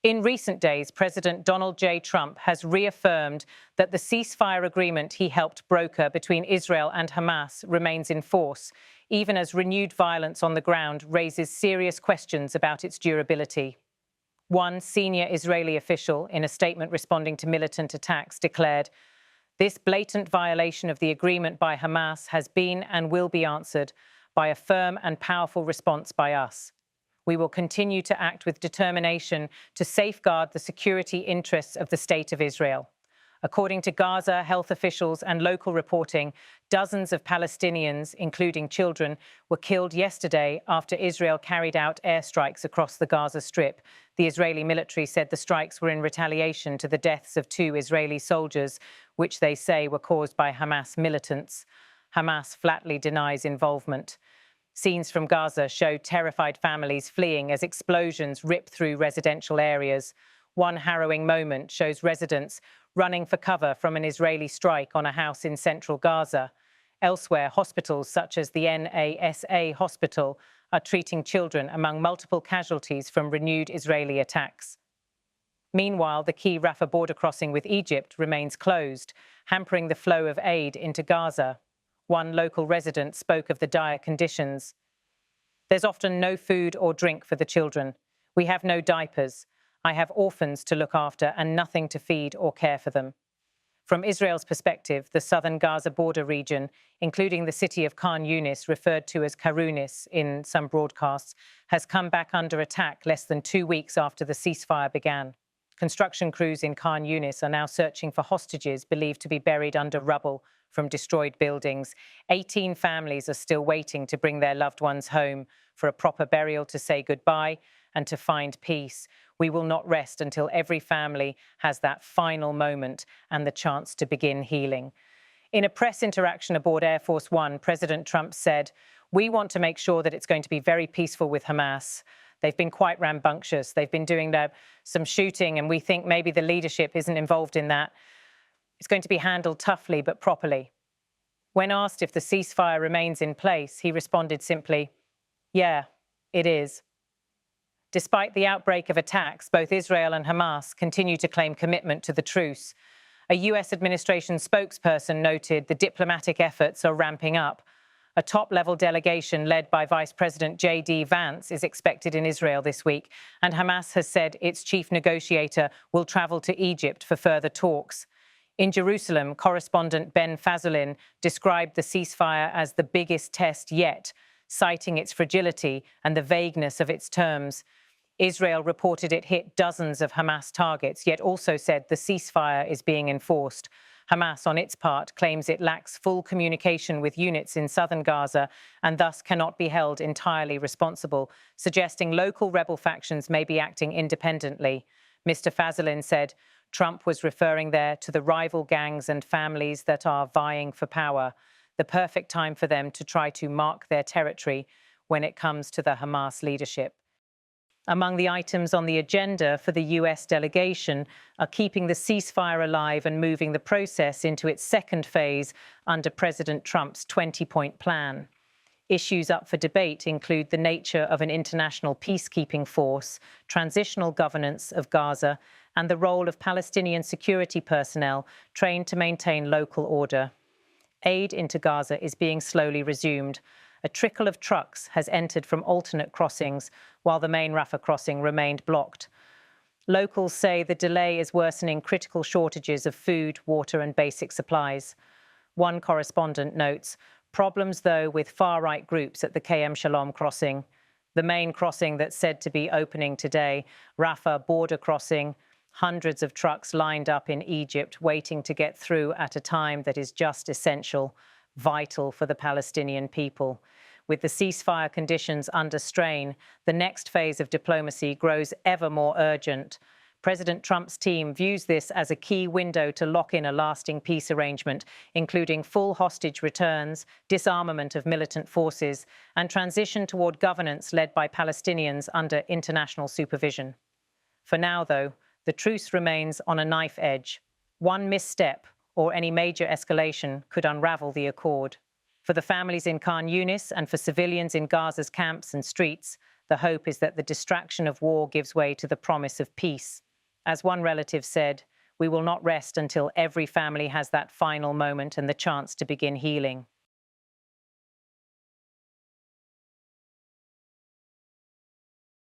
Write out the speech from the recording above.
In recent days, President Donald J. Trump has reaffirmed that the ceasefire agreement he helped broker between Israel and Hamas remains in force, even as renewed violence on the ground raises serious questions about its durability. One senior Israeli official, in a statement responding to militant attacks, declared, "This blatant violation of the agreement by Hamas has been and will be answered by a firm and powerful response by us. We will continue to act with determination to safeguard the security interests of the State of Israel." According to Gaza health officials and local reporting, dozens of Palestinians, including children, were killed yesterday after Israel carried out airstrikes across the Gaza Strip. The Israeli military said the strikes were in retaliation to the deaths of 2 Israeli soldiers, which they say were caused by Hamas militants. Hamas flatly denies involvement. Scenes from Gaza show terrified families fleeing as explosions rip through residential areas. One harrowing moment shows residents running for cover from an Israeli strike on a house in central Gaza. Elsewhere, hospitals such as the NASA hospital are treating children among multiple casualties from renewed Israeli attacks. Meanwhile, the key Rafah border crossing with Egypt remains closed, hampering the flow of aid into Gaza. One local resident spoke of the dire conditions. "There's often no food or drink for the children. We have no diapers. I have orphans to look after and nothing to feed or care for them." From Israel's perspective, the southern Gaza border region, including the city of Khan Yunis, referred to as Karunis in some broadcasts, has come back under attack less than 2 weeks after the ceasefire began. Construction crews in Khan Yunis are now searching for hostages believed to be buried under rubble from destroyed buildings. 18 families are still waiting to bring their loved ones home for a proper burial, to say goodbye and to find peace. We will not rest until every family has that final moment and the chance to begin healing. In a press interaction aboard Air Force One, President Trump said, "We want to make sure that it's going to be very peaceful with Hamas. They've been quite rambunctious. They've been doing some shooting, and we think maybe the leadership isn't involved in that. It's going to be handled toughly but properly." When asked if the ceasefire remains in place, he responded simply, "Yeah, it is." Despite the outbreak of attacks, both Israel and Hamas continue to claim commitment to the truce. A US administration spokesperson noted the diplomatic efforts are ramping up. A top-level delegation led by Vice President J.D. Vance is expected in Israel this week, and Hamas has said its chief negotiator will travel to Egypt for further talks. In Jerusalem, correspondent Ben Fazolin described the ceasefire as the biggest test yet, citing its fragility and the vagueness of its terms. Israel reported it hit dozens of Hamas targets, yet also said the ceasefire is being enforced. Hamas, on its part, claims it lacks full communication with units in southern Gaza and thus cannot be held entirely responsible, suggesting local rebel factions may be acting independently. Mr. Fazolin said Trump was referring there to the rival gangs and families that are vying for power, the perfect time for them to try to mark their territory when it comes to the Hamas leadership. Among the items on the agenda for the US delegation are keeping the ceasefire alive and moving the process into its second phase under President Trump's 20-point plan. Issues up for debate include the nature of an international peacekeeping force, transitional governance of Gaza, and the role of Palestinian security personnel trained to maintain local order. Aid into Gaza is being slowly resumed. A trickle of trucks has entered from alternate crossings, while the main Rafah crossing remained blocked. Locals say the delay is worsening critical shortages of food, water, and basic supplies. One correspondent notes, problems, though, with far-right groups at the KM Shalom crossing. The main crossing that's said to be opening today, Rafah border crossing, hundreds of trucks lined up in Egypt waiting to get through at a time that is just essential, vital for the Palestinian people. With the ceasefire conditions under strain, the next phase of diplomacy grows ever more urgent. President Trump's team views this as a key window to lock in a lasting peace arrangement, including full hostage returns, disarmament of militant forces, and transition toward governance led by Palestinians under international supervision. For now, though, the truce remains on a knife edge. One misstep or any major escalation could unravel the accord. For the families in Khan Yunis and for civilians in Gaza's camps and streets, The hope is that the distraction of war gives way to the promise of peace. As one relative said, "We will not rest until every family has that final moment and the chance to begin healing."